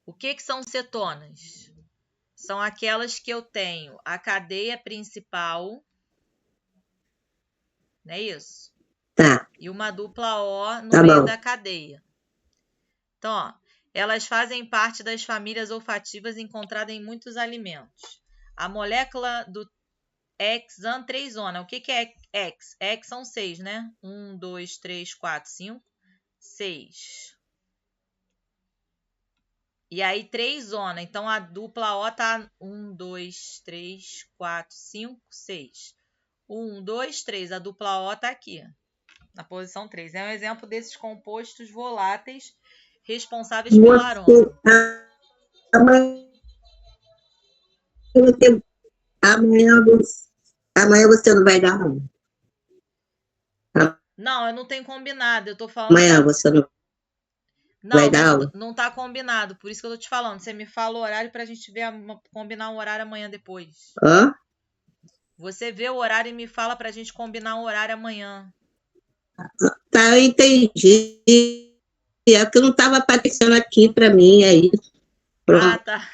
O que são cetonas? São aquelas que eu tenho a cadeia principal, não é isso? Tá, E uma dupla O no tá meio bom. da cadeia. Então, ó, elas fazem parte das famílias olfativas encontradas em muitos alimentos. A molécula do hexan-3-ona. O que é hex? Hex são 6, né? 1, 2, 3, 4, 5, 6. E aí 3-ona. Então a dupla O tá 1, 2, 3, 4, 5, 6. 1, 2, 3. A dupla O tá aqui, na posição 3. É um exemplo desses compostos voláteis responsáveis pelo Você, aroma. amanhã, você, amanhã você não vai dar aula. Não, eu não tenho combinado. Eu tô falando Amanhã pra. você não vai Não, dar não, aula? não tá combinado. Por isso que eu tô te falando. Você me fala o horário pra gente ver combinar um horário amanhã depois. Hã? Você vê o horário e me fala pra gente combinar um horário amanhã. Tá, eu entendi. É que não estava aparecendo aqui para mim, é isso. Ah, Pronto, tá.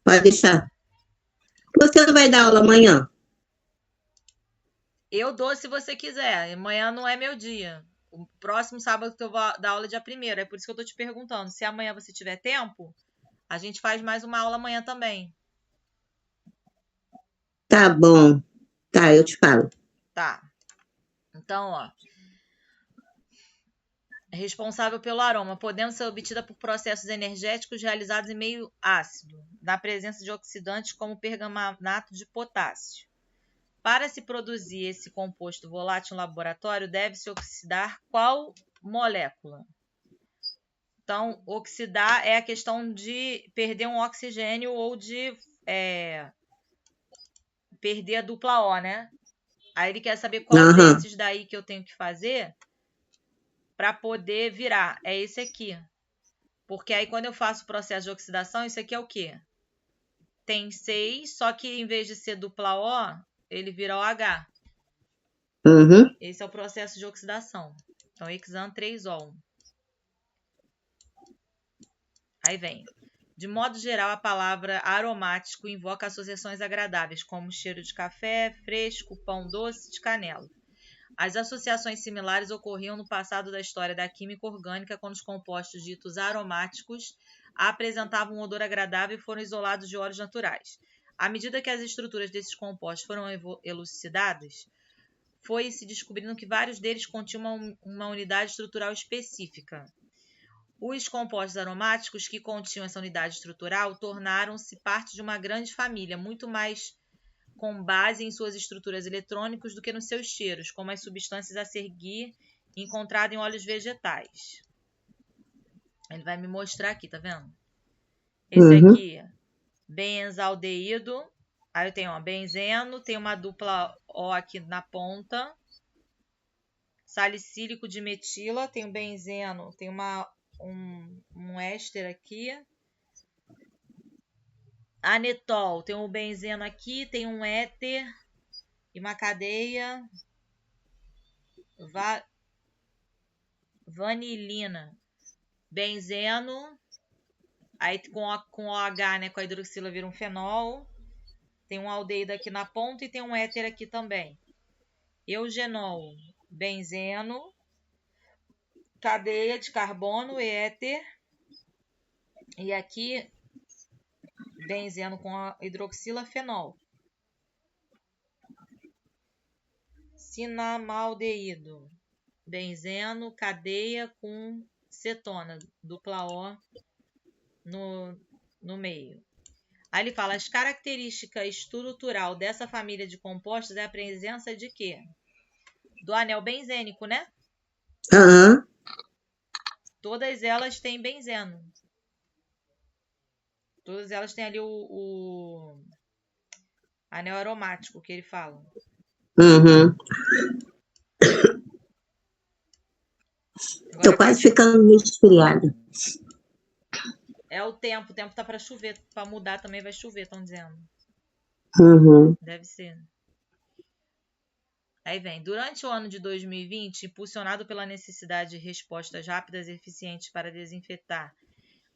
pode deixar. Você não vai dar aula amanhã? Eu dou se você quiser. Amanhã não é meu dia. O próximo sábado que eu vou dar aula é dia 1º. É por isso que eu tô te perguntando. Se amanhã você tiver tempo, a gente faz mais uma aula amanhã também. Tá bom. Tá, eu te falo. Tá. Então, ó. Responsável pelo aroma, podendo ser obtida por processos energéticos realizados em meio ácido, na presença de oxidantes como pergamanato de potássio. Para se produzir esse composto volátil no laboratório, deve-se oxidar qual molécula? Então, oxidar é a questão de perder um oxigênio ou de perder a dupla O, né? Aí ele quer saber qual Aham. desses daí que eu tenho que fazer para poder virar. É esse aqui. Porque aí quando eu faço o processo de oxidação, isso aqui é o quê? Tem 6, só que em vez de ser dupla O, ele vira OH. Uhum. Esse é o processo de oxidação. Então, hexan-3-ol. Aí vem. De modo geral, a palavra aromático invoca associações agradáveis, como cheiro de café, fresco, pão doce, de canela. As associações similares ocorriam no passado da história da química orgânica, quando os compostos ditos aromáticos apresentavam um odor agradável e foram isolados de óleos naturais. À medida que as estruturas desses compostos foram elucidadas, foi se descobrindo que vários deles continham uma unidade estrutural específica. Os compostos aromáticos que continham essa unidade estrutural tornaram-se parte de uma grande família, muito mais com base em suas estruturas eletrônicas do que nos seus cheiros, como as substâncias a seguir encontradas em óleos vegetais. Ele vai me mostrar aqui, tá vendo? Esse Uhum. aqui, benzaldeído. Aí eu tenho, ó, benzeno, tem uma dupla O aqui na ponta. Salicílico de metila, tem o benzeno, tem um éster aqui. Anetol, tem um benzeno aqui, tem um éter e uma cadeia. Vanilina, benzeno, aí com OH, né, com a hidroxila vira um fenol. Tem um aldeído aqui na ponta e tem um éter aqui também. Eugenol, benzeno, cadeia de carbono, éter. E aqui, benzeno com a hidroxila, fenol. Cinnamaldeído, benzeno, cadeia com cetona, dupla O no meio. Aí ele fala, as características estrutural dessa família de compostos é a presença de quê? Do anel benzênico, né? Aham. Todas elas têm benzeno. Todas elas têm ali o anel aromático que ele fala. Uhum. Tô Agora quase ficando resfriada. é o tempo tá para chover, para mudar também vai chover, estão dizendo. Uhum. Deve ser. Aí vem, durante o ano de 2020, impulsionado pela necessidade de respostas rápidas e eficientes para desinfetar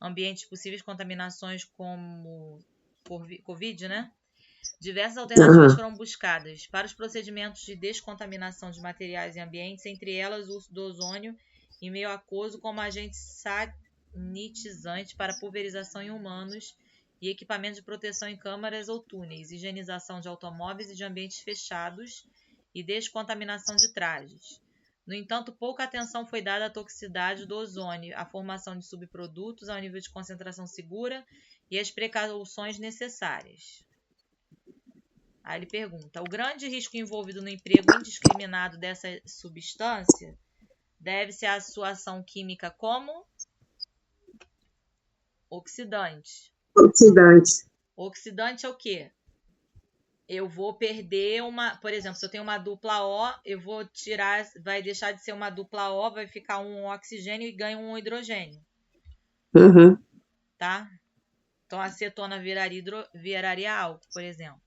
ambientes possíveis contaminações como Covid, né? Diversas alternativas foram buscadas para os procedimentos de descontaminação de materiais e ambientes, entre elas o uso do ozônio em meio aquoso como agente sanitizante para pulverização em humanos e equipamentos de proteção em câmaras ou túneis, higienização de automóveis e de ambientes fechados e descontaminação de trajes. No entanto, pouca atenção foi dada à toxicidade do ozônio, à formação de subprodutos ao nível de concentração segura e às precauções necessárias. Aí ele pergunta: o grande risco envolvido no emprego indiscriminado dessa substância deve-se à sua ação química como oxidante. Oxidante é o quê? Eu vou perder por exemplo, se eu tenho uma dupla O, eu vou tirar, vai deixar de ser uma dupla O, vai ficar um oxigênio e ganha um hidrogênio. Tá? Então a acetona viraria álcool, por exemplo.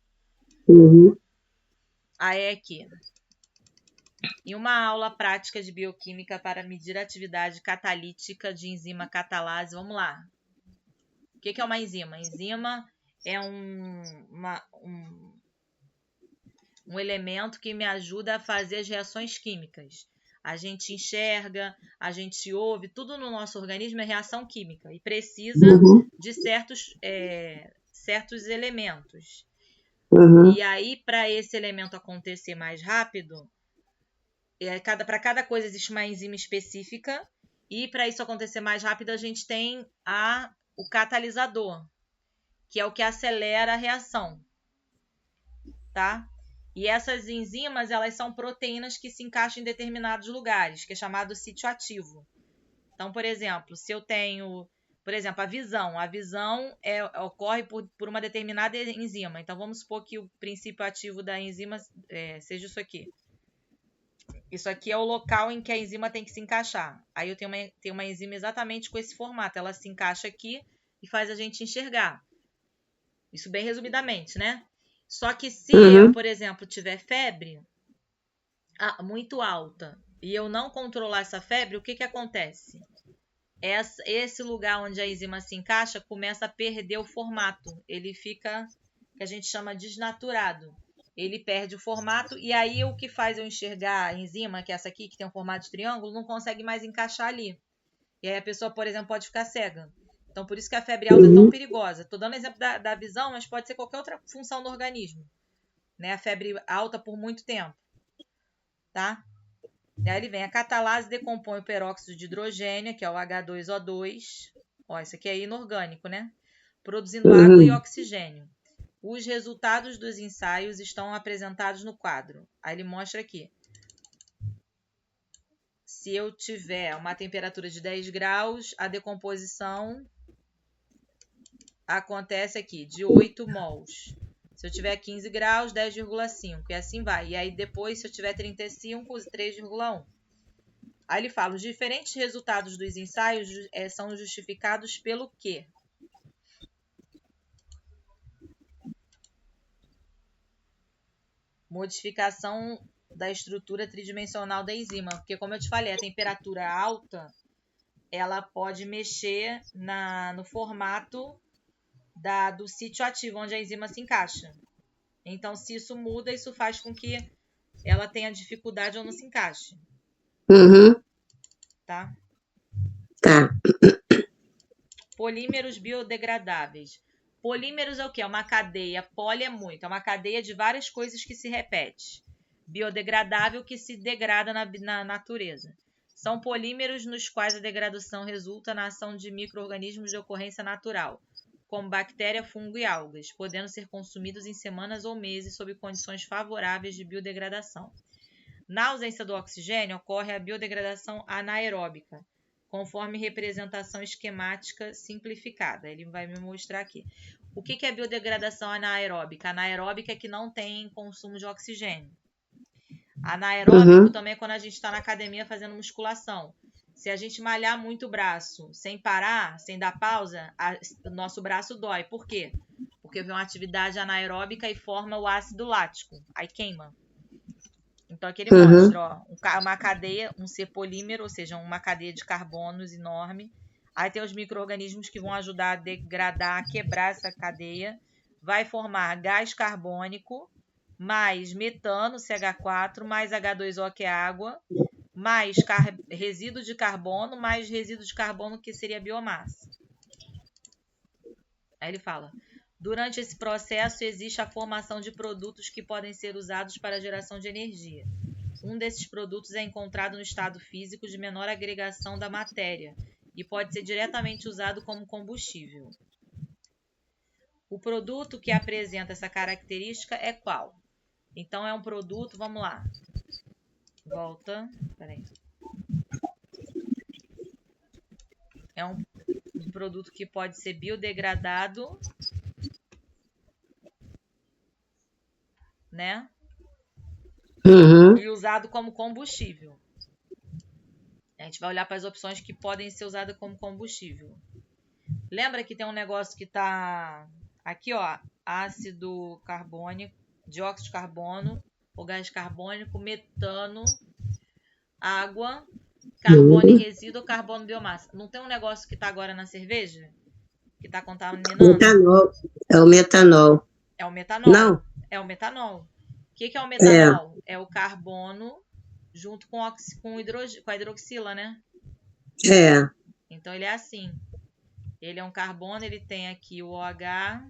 Aí aqui. Em uma aula prática de bioquímica para medir a atividade catalítica de enzima catalase, vamos lá. O que é uma enzima? Enzima é um elemento que me ajuda a fazer as reações químicas. A gente enxerga, a gente ouve, tudo no nosso organismo é reação química e precisa de certos elementos. E aí, para esse elemento acontecer mais rápido, para cada coisa existe uma enzima específica, e para isso acontecer mais rápido, a gente tem o catalisador, que é o que acelera a reação, tá? E essas enzimas, elas são proteínas que se encaixam em determinados lugares, que é chamado sítio ativo. Então, por exemplo, se eu tenho, a visão. A visão ocorre por uma determinada enzima. Então, vamos supor que o princípio ativo da enzima seja isso aqui. Isso aqui é o local em que a enzima tem que se encaixar. Aí eu tenho uma enzima exatamente com esse formato. Ela se encaixa aqui e faz a gente enxergar. Isso bem resumidamente, né? Só que se eu, por exemplo, tiver febre muito alta e eu não controlar essa febre, o que acontece? Esse lugar onde a enzima se encaixa começa a perder o formato. Ele fica, que a gente chama desnaturado. Ele perde o formato e aí o que faz eu enxergar a enzima, que é essa aqui, que tem um formato de triângulo, não consegue mais encaixar ali. E aí a pessoa, por exemplo, pode ficar cega. Então, por isso que a febre alta é tão perigosa. Estou dando exemplo da visão, mas pode ser qualquer outra função do organismo. Né? A febre alta por muito tempo. Tá? E aí ele vem. A catalase decompõe o peróxido de hidrogênio, que é o H2O2. Ó, isso aqui é inorgânico, né? Produzindo água e oxigênio. Os resultados dos ensaios estão apresentados no quadro. Aí ele mostra aqui. Se eu tiver uma temperatura de 10 graus, a decomposição acontece aqui, de 8 mols. Se eu tiver 15 graus, 10,5. E assim vai. E aí depois, se eu tiver 35, 3,1. Aí ele fala, os diferentes resultados dos ensaios são justificados pelo quê? Modificação da estrutura tridimensional da enzima. Porque, como eu te falei, a temperatura alta, ela pode mexer no formato do sítio ativo, onde a enzima se encaixa. Então, se isso muda, isso faz com que ela tenha dificuldade ou não se encaixe. Tá? Tá. Polímeros biodegradáveis. Polímeros é o quê? É uma cadeia, poli é muito, é uma cadeia de várias coisas que se repete. Biodegradável que se degrada na natureza. São polímeros nos quais a degradação resulta na ação de micro-organismos de ocorrência natural, como bactéria, fungo e algas, podendo ser consumidos em semanas ou meses sob condições favoráveis de biodegradação. Na ausência do oxigênio, ocorre a biodegradação anaeróbica, conforme representação esquemática simplificada. Ele vai me mostrar aqui. O que é biodegradação anaeróbica? Anaeróbica é que não tem consumo de oxigênio. Anaeróbico também é quando a gente está na academia fazendo musculação. Se a gente malhar muito o braço sem parar, sem dar pausa, o nosso braço dói. Por quê? Porque vem uma atividade anaeróbica e forma o ácido lático. Aí queima. Então aqui ele mostra, ó, uma cadeia, um C polímero, ou seja, uma cadeia de carbonos enorme, Aí tem os micro-organismos que vão ajudar a degradar, a quebrar essa cadeia. Vai formar gás carbônico, mais metano, CH4, mais H2O, que é água, mais resíduo de carbono, mais resíduo de carbono, que seria biomassa. Aí ele fala: durante esse processo existe a formação de produtos que podem ser usados para a geração de energia. Um desses produtos é encontrado no estado físico de menor agregação da matéria e pode ser diretamente usado como combustível. O produto que apresenta essa característica é qual? Então é um produto, vamos lá. Volta, peraí. É um produto que pode ser biodegradado, né? E usado como combustível. A gente vai olhar para as opções que podem ser usadas como combustível. Lembra que tem um negócio que está aqui, ó, ácido carbônico, dióxido de carbono, o gás carbônico, metano, água, carbono e resíduo, carbono e biomassa. Não tem um negócio que está agora na cerveja? Que está contaminando? Metanol. É o metanol. É o metanol? Não. É o metanol. O que é o metanol? É o carbono junto com a hidroxila, né? É. Então ele é assim. Ele é um carbono, ele tem aqui o OH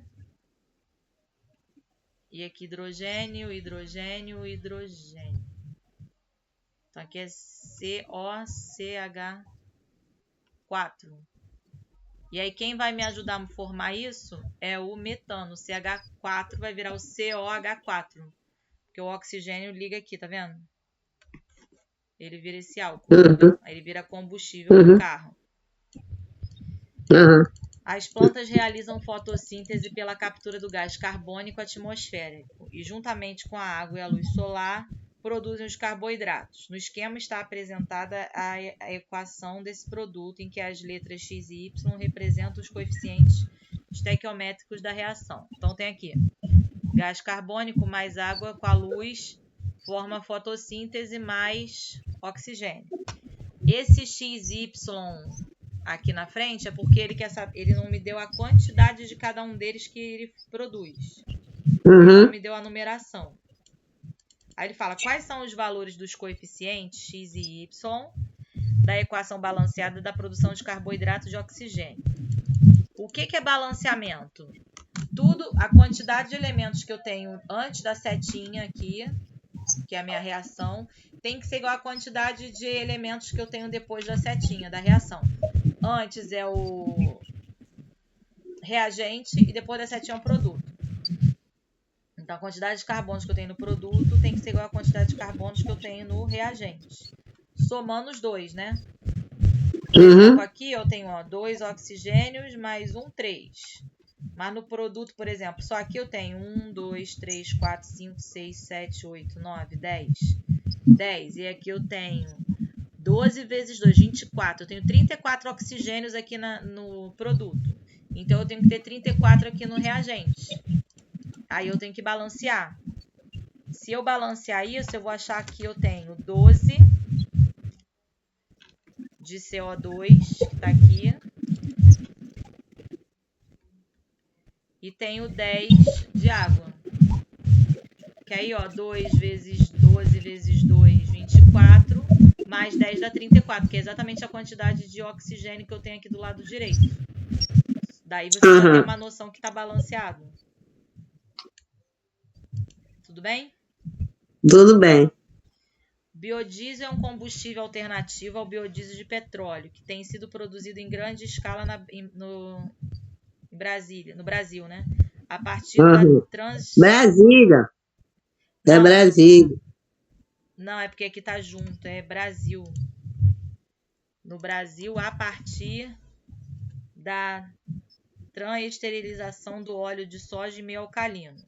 e aqui hidrogênio, hidrogênio, hidrogênio. Então aqui é COCH4. E aí quem vai me ajudar a formar isso é o metano. O CH4 vai virar o COH4. Porque o oxigênio liga aqui, tá vendo? Ele vira esse álcool. Aí ele vira combustível do carro. As plantas realizam fotossíntese pela captura do gás carbônico atmosférico e, juntamente com a água e a luz solar, produzem os carboidratos. No esquema está apresentada a equação desse produto, em que as letras X e Y representam os coeficientes estequiométricos da reação. Então tem aqui gás carbônico mais água com a luz forma fotossíntese mais oxigênio. Esse XY aqui na frente é porque ele quer saber, ele não me deu a quantidade de cada um deles que ele produz. Ele não me deu a numeração. Aí ele fala quais são os valores dos coeficientes X e Y da equação balanceada da produção de carboidrato de oxigênio. O que é balanceamento? Tudo, a quantidade de elementos que eu tenho antes da setinha aqui, que é a minha reação, tem que ser igual à quantidade de elementos que eu tenho depois da setinha, da reação. Antes é o reagente e depois da setinha é o produto. Então, a quantidade de carbonos que eu tenho no produto tem que ser igual à quantidade de carbonos que eu tenho no reagente. Somando os dois, né? Por exemplo, aqui eu tenho 2 oxigênios mais 3. Mas no produto, por exemplo, só aqui eu tenho 1, 2, 3, 4, 5, 6, 7, 8, 9, 10. 10. E aqui eu tenho 12 vezes 2, 24. Eu tenho 34 oxigênios aqui no produto. Então, eu tenho que ter 34 aqui no reagente. Aí eu tenho que balancear. Se eu balancear isso, eu vou achar que eu tenho 12 de CO2, que está aqui. E tenho 10 de água. Que aí, ó, 2 vezes 12 vezes 2, 24. Mais 10 dá 34, que é exatamente a quantidade de oxigênio que eu tenho aqui do lado direito. Daí você já tem uma noção que está balanceado. Tudo bem? Tudo bem. Biodiesel é um combustível alternativo ao biodiesel de petróleo, que tem sido produzido em grande escala no Brasil, né? A partir da Brasília. É Brasília. Não, é porque aqui tá junto, é Brasil. No Brasil, a partir da transesterilização do óleo de soja e meio alcalino.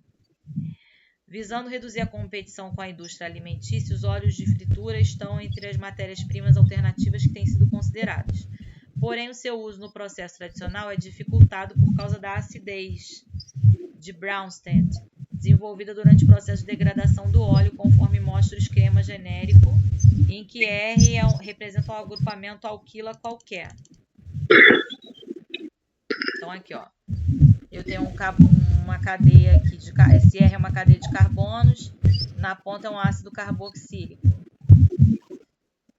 Visando reduzir a competição com a indústria alimentícia, os óleos de fritura estão entre as matérias-primas alternativas que têm sido consideradas. Porém, o seu uso no processo tradicional é dificultado por causa da acidez de Brownsted, desenvolvida durante o processo de degradação do óleo, conforme mostra o esquema genérico, em que R representa um agrupamento alquila qualquer. Então, aqui, ó, eu tenho uma cadeia aqui, esse R é uma cadeia de carbonos, na ponta é um ácido carboxílico.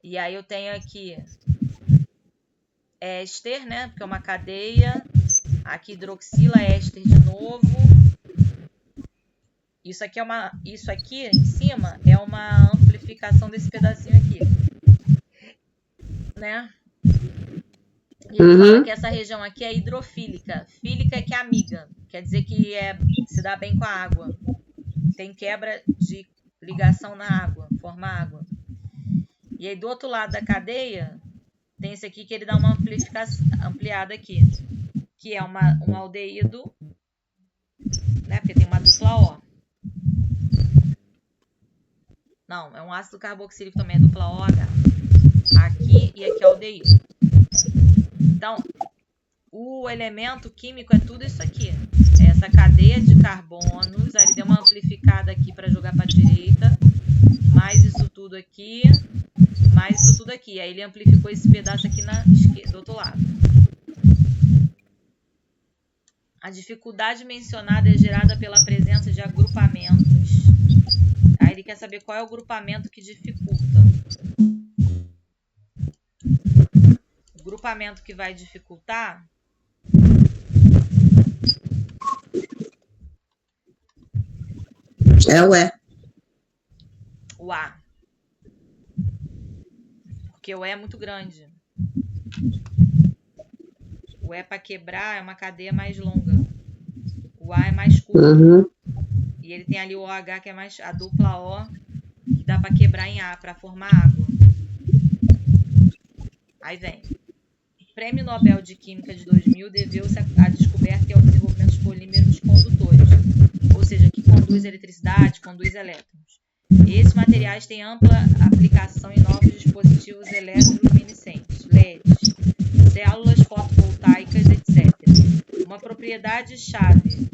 E aí eu tenho aqui éster, né, porque é uma cadeia, aqui hidroxila éster de novo. Isso aqui em cima é uma amplificação desse pedacinho aqui, né? E ele fala que essa região aqui é hidrofílica. Fílica é que é amiga, quer dizer que se dá bem com a água. Tem quebra de ligação na água, forma água. E aí do outro lado da cadeia, tem esse aqui que ele dá uma ampliada aqui, que é um aldeído, né? Porque tem uma dupla O. Não, é um ácido carboxílico também, é dupla OH. Aqui e aqui é aldeído. Então, o elemento químico é tudo isso aqui. É essa cadeia de carbonos. Aí ele deu uma amplificada aqui para jogar para a direita. Mais isso tudo aqui. Mais isso tudo aqui. Aí ele amplificou esse pedaço aqui na esquerda, do outro lado. A dificuldade mencionada é gerada pela presença de agrupamentos. Aí ele quer saber qual é o grupamento que dificulta. O grupamento que vai dificultar é o E. O A. Porque o E é muito grande. O E para quebrar é uma cadeia mais longa. O A é mais curto. E ele tem ali o OH, que é mais a dupla O, que dá para quebrar em A, para formar água. Aí vem. O Prêmio Nobel de Química de 2000 deveu-se à descoberta e ao desenvolvimento de polímeros condutores, ou seja, que conduz eletricidade, conduz elétrons. Esses materiais têm ampla aplicação em novos dispositivos eletroluminescentes, LEDs, células fotovoltaicas, etc. Uma propriedade-chave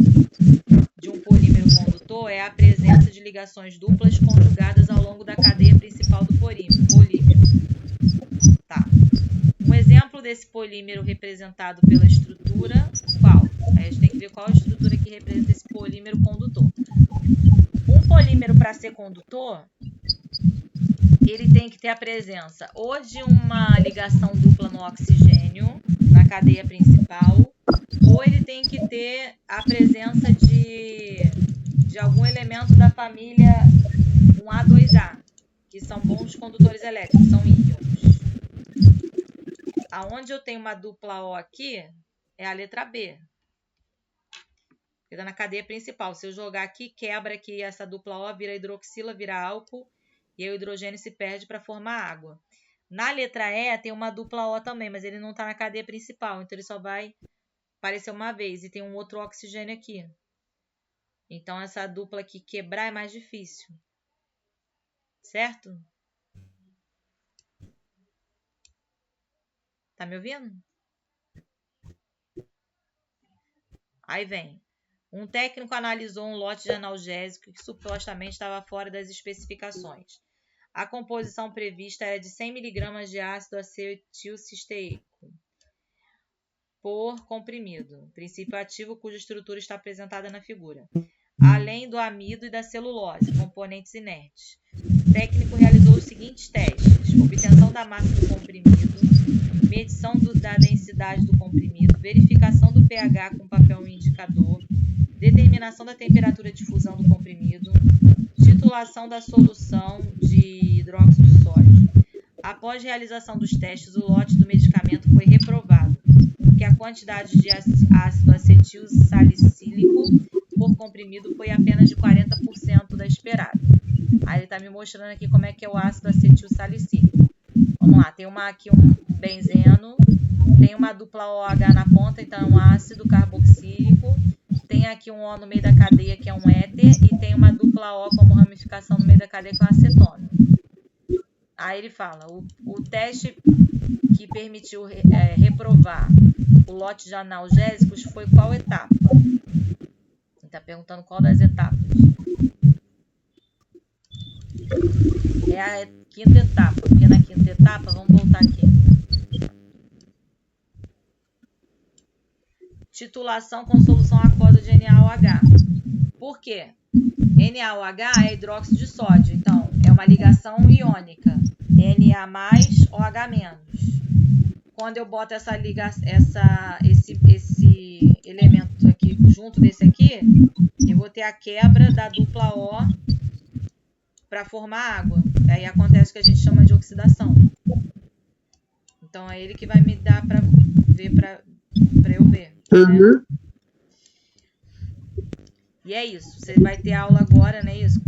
de um polímero condutor é a presença de ligações duplas conjugadas ao longo da cadeia principal do polímero. Tá. Um exemplo desse polímero representado pela estrutura, qual? Aí a gente tem que ver qual a estrutura que representa esse polímero condutor. Um polímero, para ser condutor, ele tem que ter a presença ou de uma ligação dupla no oxigênio, na cadeia principal, ou ele tem que ter a presença de algum elemento da família 1A2A, que são bons condutores elétricos, são íons. Aonde eu tenho uma dupla O aqui, é a letra B. Fica na cadeia principal. Se eu jogar aqui, quebra aqui essa dupla O, vira hidroxila, vira álcool, e aí o hidrogênio se perde para formar água. Na letra E tem uma dupla O também, mas ele não está na cadeia principal, então ele só vai aparecer uma vez. E tem um outro oxigênio aqui. Então essa dupla aqui quebrar é mais difícil. Certo? Tá me ouvindo? Aí vem. Um técnico analisou um lote de analgésico que supostamente estava fora das especificações. A composição prevista era de 100 mg de ácido acetilcisteíco por comprimido, princípio ativo cuja estrutura está apresentada na figura, além do amido e da celulose, componentes inertes. O técnico realizou os seguintes testes: obtenção da massa do comprimido, medição da densidade do comprimido, verificação do pH com papel indicador, determinação da temperatura de fusão do comprimido, titulação da solução de hidróxido de sódio. Após realização dos testes, o lote do medicamento foi reprovado, porque a quantidade de ácido acetil salicílico por comprimido foi apenas de 40% da esperada. Aí ele está me mostrando aqui como é que é o ácido acetil salicílico. Vamos lá, tem aqui um benzeno, tem uma dupla OH na ponta, então é um ácido carboxílico. Tem aqui um O no meio da cadeia, que é um éter, e tem uma dupla O como ramificação no meio da cadeia, que é um acetona. Aí ele fala, o teste que permitiu reprovar o lote de analgésicos foi qual etapa? Ele está perguntando qual das etapas. É a quinta etapa, porque na quinta etapa, vamos voltar aqui. titulação com solução aquosa de NaOH. Por quê? NaOH é hidróxido de sódio, então é uma ligação iônica, Na+, OH-. Quando eu boto esse elemento aqui junto desse aqui, eu vou ter a quebra da dupla O para formar água. Aí acontece o que a gente chama de oxidação. Então é ele que vai me dar para eu ver. Uhum. Né? E é isso. Você vai ter aula agora, né? Isso,